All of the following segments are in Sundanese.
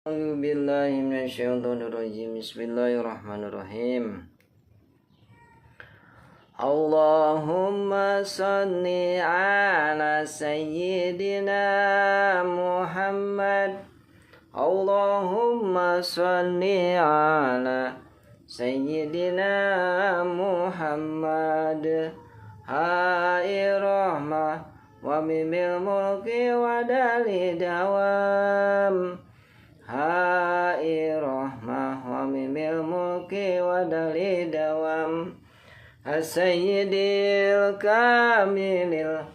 A'udzu billahi minasyaitonir rajim. Bismillahirrahmanirrahim. Allahumma shalli ala sayyidina Muhammad. Allahumma shalli ala sayyidina Muhammad. Hai rahmah wa mimil mulki wa dali dawam. Hai rahmah wa mimil mulki wa dali dawam. As-sayyidil kamilil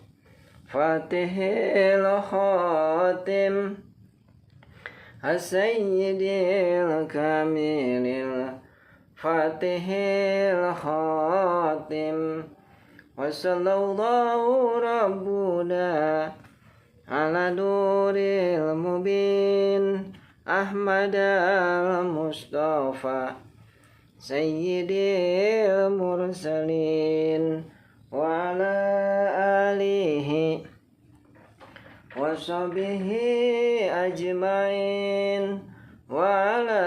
fatihil khatim. As-sayyidil kamilil fatihil khatim. Wa sallallahu rabbuna ala nuril mubin Ahmad al-Mustafa Sayyidil Mursalin wa ala alihi wa sahbihi ajmain wa ala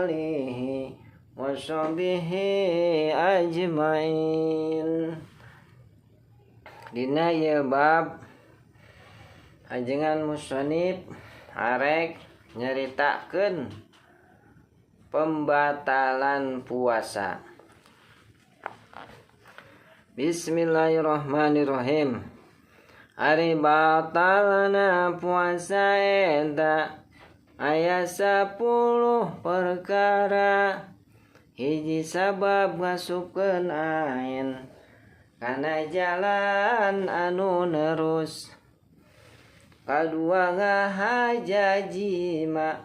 alihi wa sahbihi ajmain. Dina ya bab ajengan musannif arek nyeritakeun pembatalan puasa. Bismillahirrahmanirrahim. Ari batalana puasa eta aya 10 perkara. Hiji sabab ngasupkeun ain kana jalan anu nerus. Kadua ngahaja jima.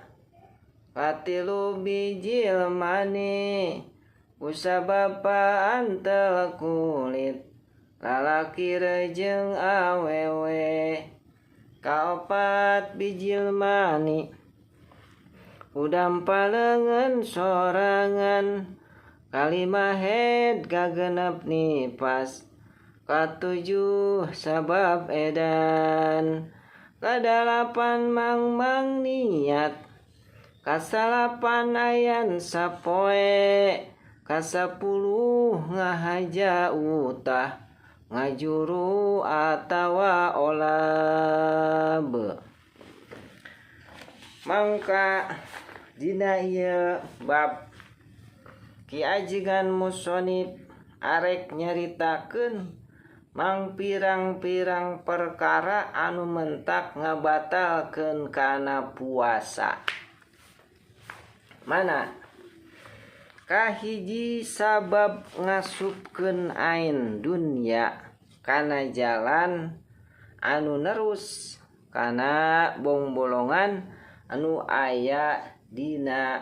Katilu bijil mani. Usabapa antel kulit. Lalaki rejeng awewe. Kaopat bijil mani. Udam palengan sorangan. Kalima head kagenep nipas. Katujuh sabab edan. Kadalapan mang niat. Kasalapan ayan sapoe. Kasapuluh ngahaja utah. Ngajuru atawa olab. Mangka dina ieu bab Ki ajengan musonib arek nyaritakeun mang pirang-pirang perkara anu mentak ngabatalkeun kana puasa. Mana? Kahiji sabab ngasupkeun ain dunya kana jalan anu nerus kana bongbolongan anu aya dina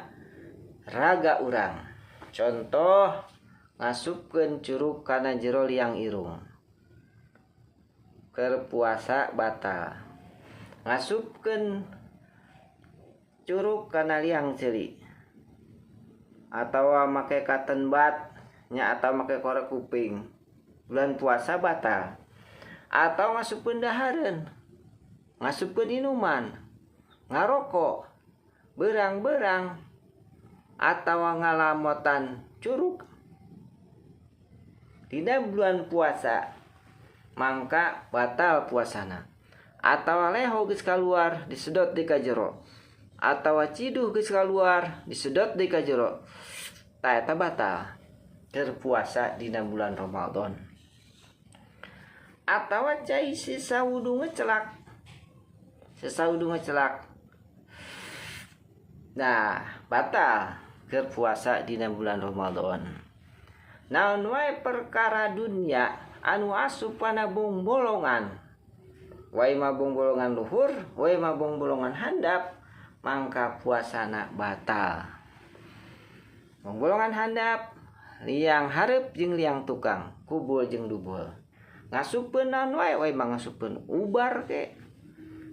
raga urang. Contoh ngasupkeun curug kana jero liang irung. Keur puasa batal. Ngasupkeun curug kana liang ceuli. Atawa make katen bat nya atawa make korek kuping. Bulan puasa batal. Atau ngasupkeun dahareun. Ngasupkeun inuman. Ngarokok. Berang-berang. Atawa ngalamotan curug. Dina bulan puasa mangka batal puasana. Atawa leho geus kaluar disedot di ka jero. Atawa ciduh geus kaluar disedot di ka jero. Tah eta batal keur puasa dina bulan Ramadan. Atawa cai sisawudu ngecelak. Sisawudu ngecelak. Nah, batal keur puasa dina bulan Ramadan. Naon wae perkara dunya anu asup kana bongbolongan. Wae mah bongbolongan luhur, wae mah bongbolongan handap, mangka puasana batal. Bongbolongan handap, liang hareup jeung liang tukang, kubul jeung dubul. Ngasupkeun naon wae, wae mah ngasupkeun ubar ke.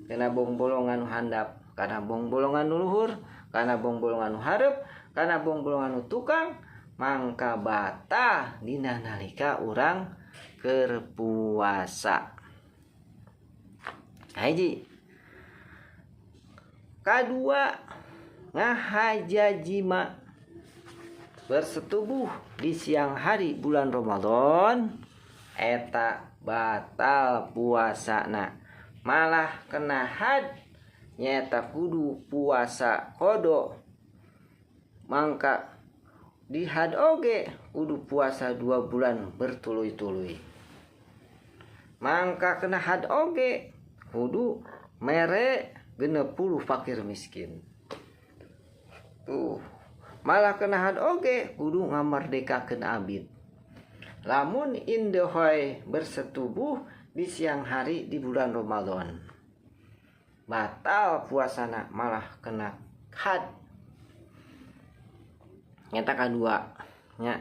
Kana bongbolongan handap, kana bongbolongan luhur, kana bongbolongan hareup, kana bongbolongan tukang, mangka batal dina nalika urang keur puasa. Hiji. Kadua ngahaja jima bersetubuh di siang hari bulan Ramadan eta batal puasana, malah kena had nyata kudu puasa kodo. Mangka di had oge kudu puasa 2 bulan bertuluy-tuluy. Mangka kena had oge kudu mere 60 fakir miskin. Tuh malah kena had oge kudu ngamardekakeun abid. Lamun indehoy bersetubuh di siang hari di bulan Ramadan batal puasana, malah kena had. Nyata kadua nya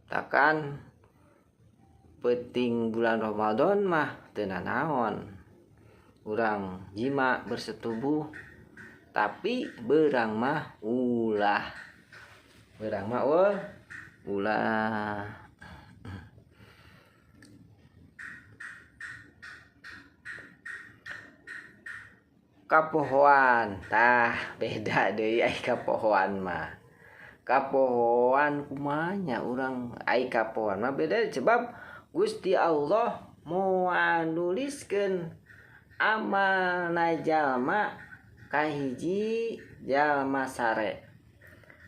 takan penting bulan Ramadan mah teu nanaon urang jima bersetubuh, tapi beurang mah ulah. Beurang mah ulah. Kapohoan tah beda deui ai kapohoan mah. Kapohoan kumanya urang ai kapohoan mah beda sebab Gusti Allah moal nuliskeun amalna jalma kahiji jalma sare,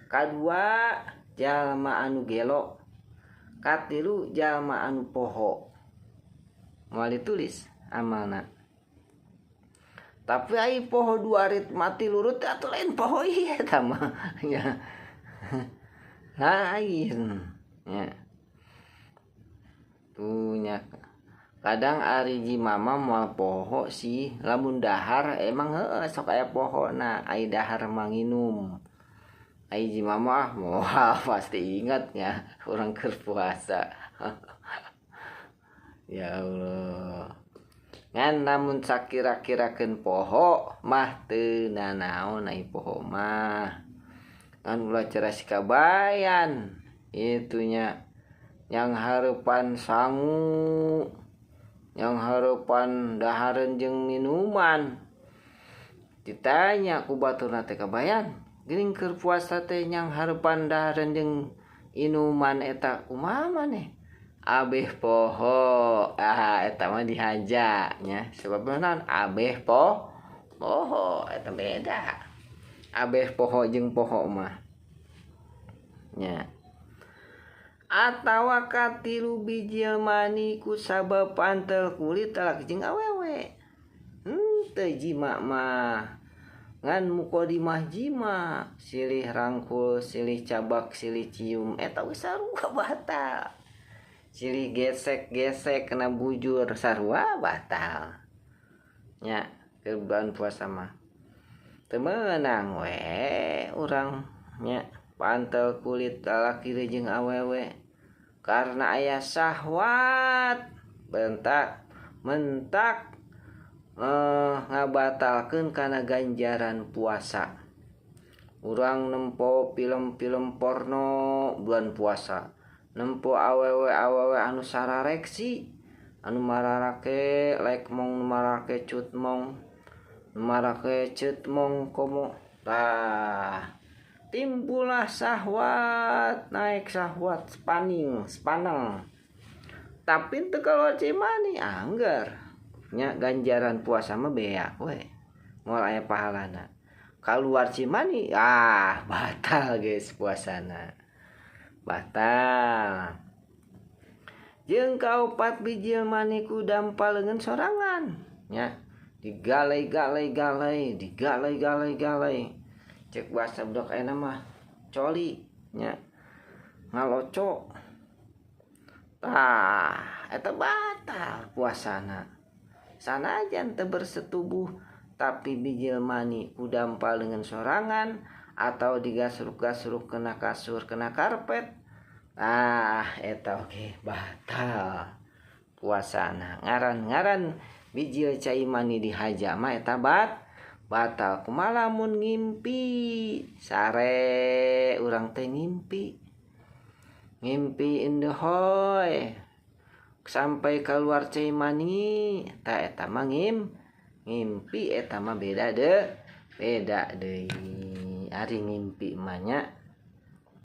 kadua jalma anu gelo, katilu jalma anu poho. Moal ditulis amalna. Tapi ai poho 2 arit mati lurut atuh lain poho ieu eta mah nya. Lain nya. Tuh nya. Kadang ari jima mah moal poho sih, lamun dahar emang heueuh sok aya pohona, ai dahar mah nginum. Ai jima mah moal pasti ingat nya urang keur puasa. Ya Allah. Ngan namun sakira-kirakeun poho mah teu nanaon ai poho mah. Ngan ulah ceras kabayan itunya yang hareupan sangu, yang hareupan dahareun jeung minuman. Ditanya ku baturna teh kabayan, geuning keur puasa teh yang hareupan dahareun jeung inuman eta kumaha maneh? Abeh poho. Eta mah dihaja nya. Sebab naon? Abeh poho eta beda. Abeh poho jeung poho mah. Nya. Atawa katilu bijil mani ku sabab pantel kulit talak jeung awewe. Teu jima mah. Ngan mukodimah jima, silih rangkul, silih cabak, silih cium eta geus sarua batal. Silih gesek-gesek kena bujur sarua batal. Nya keur bulan puasa mah teu meunang we urang nya pantel kulit lalaki jeung awewe karena aya syahwat mentak ngabatalkeun kana ganjaran puasa. Urang nempo film-film porno bulan puasa, nempo awewe anu sarareksi, anu mararake lek mong mararake cut mong, mararake cut mong komo. Tah timbulah syahwat, naik syahwat sepaneng. Tapi teu kaluar cimani angger. Nya ganjaran puasa mah beak we. Moal aya pahalana. Kaluar cimani batal geus puasana. Batal. Jeung kaopat bijil mani ku dampaleungeun sorangan nya digalai-galai cek bahasa budak ayeuna mah coli nya ngaloco. Tah eta batal puasana. Sanajan teu bersetubuh tapi bijil mani ku dampaleungeun sorangan atau digasruk-gasruk kena kasur kena karpet, eta oge batal puasana. Ngaran bijil cai mani dihaja mah eta batal. Kumaha lamun ngimpi sare urang teh ngimpi indehoy sampai keluar cai mani tah eta mah ngimpi eta mah beda deui hari ngimpi emaknya